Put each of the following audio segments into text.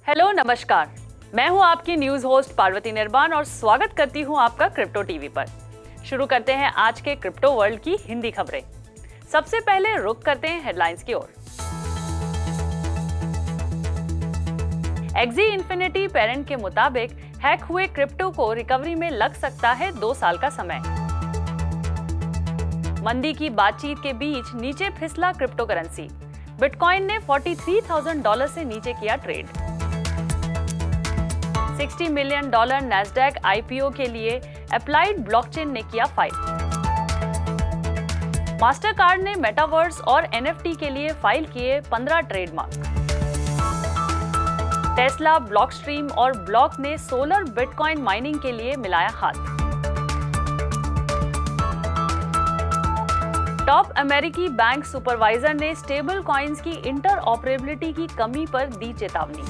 Hello नमस्कार, मैं हूं आपकी न्यूज होस्ट पार्वती निर्बान और स्वागत करती हूं आपका क्रिप्टो टीवी पर। शुरू करते हैं आज के क्रिप्टो वर्ल्ड की हिंदी खबरें। सबसे पहले रुख करते हैं हेडलाइंस की ओर। एक्सी इन्फिनिटी पेरेंट के मुताबिक हैक हुए क्रिप्टो को रिकवरी में लग सकता है 2 साल का समय। मंदी की बातचीत के बीच नीचे फिसला क्रिप्टो करेंसी। बिटकॉइन ने $43,000 से नीचे किया ट्रेड। $60 मिलियन नैस्डैक आईपीओ के लिए एप्लाइड ब्लॉकचेन ने किया फाइल। मास्टरकार्ड ने मेटावर्स और एनएफटी के लिए फाइल किए 15 ट्रेडमार्क। टेस्ला, ब्लॉकस्ट्रीम और ब्लॉक ने सोलर बिटकॉइन माइनिंग के लिए मिलाया हाथ। टॉप अमेरिकी बैंक सुपरवाइजर ने स्टेबल कॉइन्स की इंटरऑपरेबिलिटी की कमी पर दी चेतावनी।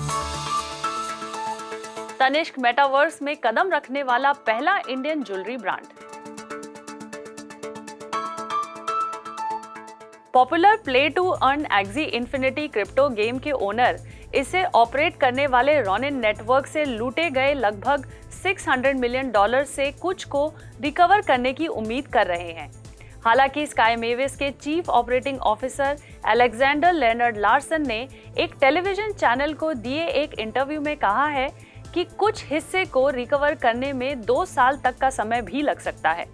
तनिष्क मेटावर्स में कदम रखने वाला पहला Indian jewellery brand. Popular play to earn Axie Infinity crypto game के ओनर इसे ऑपरेट करने वाले रॉनिन नेटवर्क से लूटे गए लगभग $600 मिलियन से कुछ को रिकवर करने की उम्मीद कर रहे हैं। हालांकि स्काई मेविस के chief operating officer Alexander Leonard Larsen ने एक टेलीविजन चैनल को दिए एक इंटरव्यू में कहा है कि कुछ हिस्से को रिकवर करने में 2 साल तक का समय भी लग सकता है।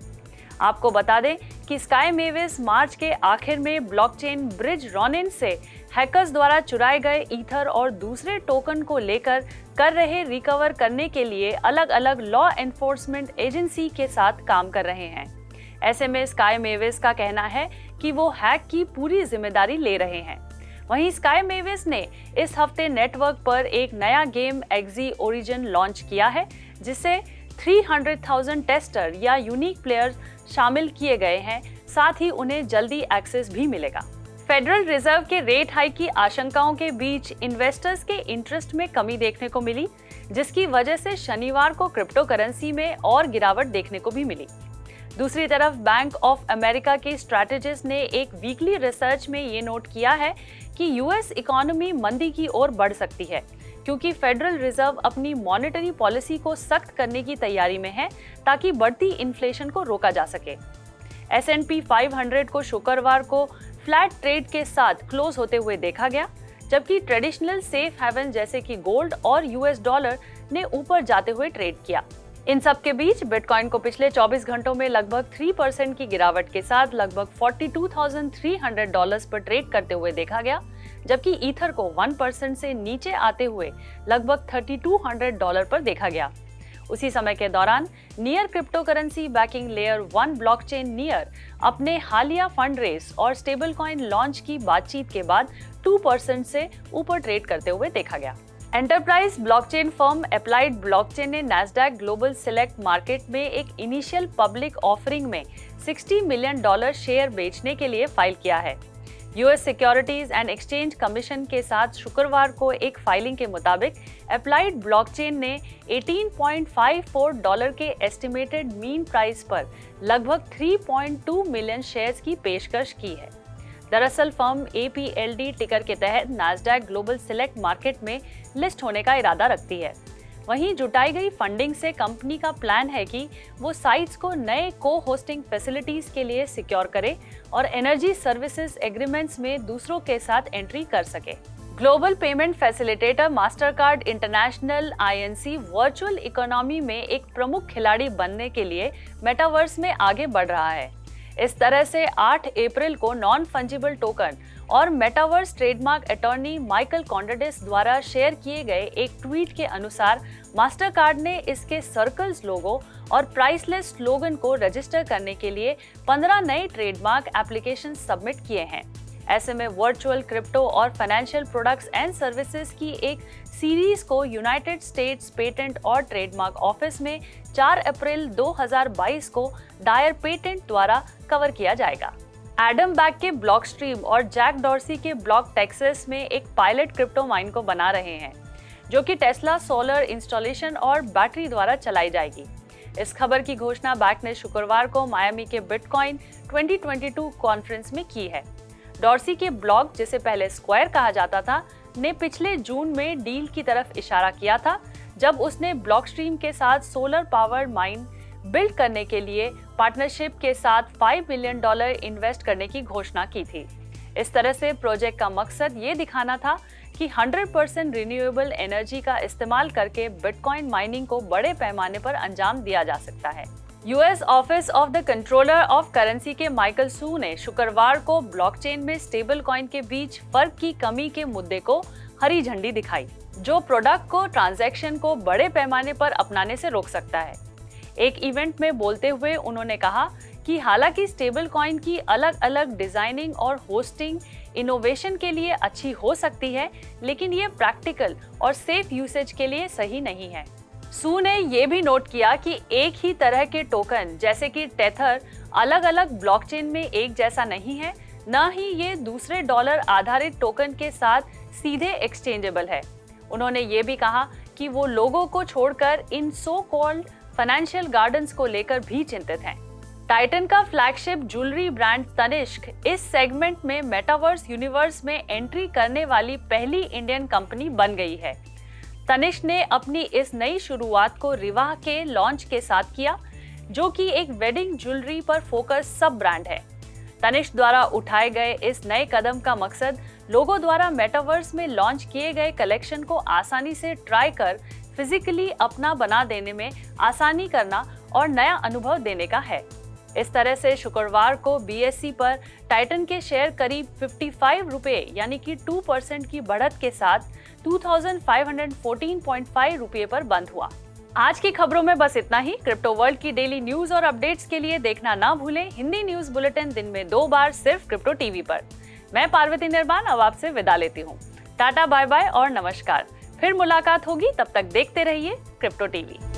आपको बता दें कि स्काई मेविस मार्च के आखिर में ब्लॉकचेन ब्रिज रॉनिन से हैकर्स द्वारा चुराए गए ईथर और दूसरे टोकन को लेकर कर रहे रिकवर करने के लिए अलग अलग लॉ एनफोर्समेंट एजेंसी के साथ काम कर रहे हैं। ऐसे में स्काई मेविस का कहना है कि वो हैक की पूरी जिम्मेदारी ले रहे हैं। वहीं स्काई मेविस ने इस हफ्ते नेटवर्क पर एक नया गेम एक्सी ओरिजिन लॉन्च किया है, जिसे 300,000 टेस्टर या यूनिक प्लेयर्स शामिल किए गए हैं। साथ ही उन्हें जल्दी एक्सेस भी मिलेगा। फेडरल रिजर्व के रेट हाइक की आशंकाओं के बीच इन्वेस्टर्स के इंटरेस्ट में कमी देखने को मिली, जिसकी वजह से शनिवार को क्रिप्टो करेंसी में और गिरावट देखने को भी मिली। दूसरी तरफ बैंक ऑफ अमेरिका के स्ट्रैटेजिस्ट ने एक वीकली रिसर्च में ये नोट किया है कि यूएस इकोनॉमी मंदी की ओर बढ़ सकती है, क्योंकि फेडरल रिजर्व अपनी मॉनेटरी पॉलिसी को सख्त करने की तैयारी में है ताकि बढ़ती इन्फ्लेशन को रोका जा सके। S&P 500 को शुक्रवार को फ्लैट ट्रेड के साथ क्लोज होते हुए देखा गया, जबकि ट्रेडिशनल सेफ हेवन जैसे कि गोल्ड और यूएस डॉलर ने ऊपर जाते हुए ट्रेड किया। इन सब के बीच बिटकॉइन को पिछले 24 घंटों में लगभग 3% की गिरावट के साथ लगभग $42,300 पर ट्रेड करते हुए देखा गया, जबकि ईथर को 1% से नीचे आते हुए लगभग $3,200 पर देखा गया। उसी समय के दौरान near crypto currency banking layer 1 blockchain near अपने हालिया फंड रेस और स्टेबल कॉइन लॉन्च की बातचीत के बाद 2% से ऊपर ट्रेड करते हुए देखा गया। Enterprise blockchain firm applied blockchain ने नैस्डैक ग्लोबल सिलेक्ट मार्केट में एक इनिशियल पब्लिक ऑफरिंग में $60 मिलियन शेयर बेचने के लिए फाइल किया है। US securities and exchange commission के साथ शुक्रवार को एक फाइलिंग के मुताबिक एप्लाइड ब्लॉकचेन ने $18.54 के एस्टिमेटेड मीन प्राइस पर लगभग 3.2 मिलियन शेयर्स की पेशकश की है। दरअसल फर्म APLD टिकर के तहत नैस्डैक ग्लोबल सिलेक्ट मार्केट में लिस्ट होने का इरादा रखती है। वहीं जुटाई गई फंडिंग से कंपनी का प्लान है कि वो साइट्स को नए को-होस्टिंग फैसिलिटीज के लिए सिक्योर करे और एनर्जी सर्विसेज एग्रीमेंट्स में दूसरों के साथ एंट्री कर सके। Global payment facilitator Mastercard international INC virtual economy में एक प्रमुख खिलाड़ी बनने के लिए मेटावर्स में आगे बढ़ रहा है। इस तरह से 8 अप्रैल को नॉन फंजिबल टोकन और मेटावर्स ट्रेडमार्क अटॉर्नी माइकल कॉन्ड्रेडिस द्वारा शेयर किए गए एक ट्वीट के अनुसार मास्टरकार्ड ने इसके सर्कल्स लोगो और प्राइसलेस स्लोगन को रजिस्टर करने के लिए 15 नए ट्रेडमार्क एप्लीकेशन सबमिट किए हैं। ऐसे में वर्चुअल क्रिप्टो और फाइनेंशियल प्रोडक्ट्स एंड सर्विसेज की एक सीरीज को यूनाइटेड स्टेट्स पेटेंट और ट्रेडमार्क ऑफिस में 4 अप्रैल 2022 को दायर पेटेंट द्वारा कवर किया जाएगा। एडम बैक के ब्लॉकस्ट्रीम और जैक डॉर्सी के ब्लॉक टेक्सास में एक पायलट क्रिप्टो माइन को बना रहे हैं, जो कि टेस्ला सोलर इंस्टॉलेशन और बैटरी द्वारा चलाई जाएगी। इस खबर की घोषणा बैक ने शुक्रवार को मायामी के बिटकॉइन 2022 कॉन्फ्रेंस में की है। डॉर्सी के ब्लॉक, जिसे पहले स्क्वायर कहा जाता था, ने पिछले जून में डील की तरफ इशारा किया था, जब उसने ब्लॉकस्ट्रीम के साथ सोलर पावर माइन बिल्ड करने के लिए पार्टनरशिप के साथ $5 मिलियन इन्वेस्ट करने की घोषणा की थी। इस तरह से प्रोजेक्ट का मकसद ये दिखाना था कि 100% रिन्यूएबल एनर्जी का इस्तेमाल करके बिटकॉइन माइनिंग को बड़े पैमाने पर अंजाम दिया जा सकता है। US office of the controller of currency के माइकल सू ने शुक्रवार को ब्लॉकचेन में स्टेबल कॉइन के बीच फर्क की कमी के मुद्दे को हरी झंडी दिखाई, जो प्रोडक्ट को ट्रांजैक्शन को बड़े पैमाने पर अपनाने से रोक सकता है। एक इवेंट में बोलते हुए उन्होंने कहा कि हालांकि स्टेबल कॉइन की अलग अलग डिजाइनिंग और होस्टिंग इनोवेशन के लिए अच्छी हो सकती है, लेकिन ये प्रैक्टिकल और सेफ यूसेज के लिए सही नहीं है। सू ने ये भी नोट किया कि एक ही तरह के टोकन जैसे कि टेथर अलग अलग ब्लॉकचेन में एक जैसा नहीं है, न ही ये दूसरे डॉलर आधारित टोकन के साथ सीधे एक्सचेंजेबल है। उन्होंने ये भी कहा कि वो लोगों को छोड़कर इन सो कॉल्ड फाइनेंशियल गार्डन्स को लेकर भी चिंतित हैं। टाइटन का फ्लैगशिप ज्वेलरी ब्रांड तनिष्क इस सेगमेंट में मेटावर्स यूनिवर्स में एंट्री करने वाली पहली इंडियन कंपनी बन गई है। तनिष्क ने अपनी इस नई शुरुआत को रिवाह के लॉन्च के साथ किया, जो कि एक वेडिंग ज्वेलरी पर फोकस सब ब्रांड है। तनिष्क द्वारा उठाए गए इस नए कदम का मकसद लोगों द्वारा मेटावर्स में लॉन्च किए गए कलेक्शन को आसानी से ट्राई कर फिजिकली अपना बना देने में आसानी करना और नया अनुभव देने का है। इस तरह से शुक्रवार को BSE पर टाइटन के शेयर करीब 55 रुपए यानी कि 2% की बढ़त के साथ 2514.5 रुपए पर बंद हुआ। आज की खबरों में बस इतना ही। क्रिप्टो वर्ल्ड की डेली न्यूज और अपडेट्स के लिए देखना ना भूलें हिंदी न्यूज बुलेटिन दिन में 2 बार सिर्फ क्रिप्टो टीवी पर। मैं पार्वती निर्माण अब आपसे विदा लेती हूँ। टाटा, बाय बाय और नमस्कार। फिर मुलाकात होगी, तब तक देखते रहिए क्रिप्टो टीवी।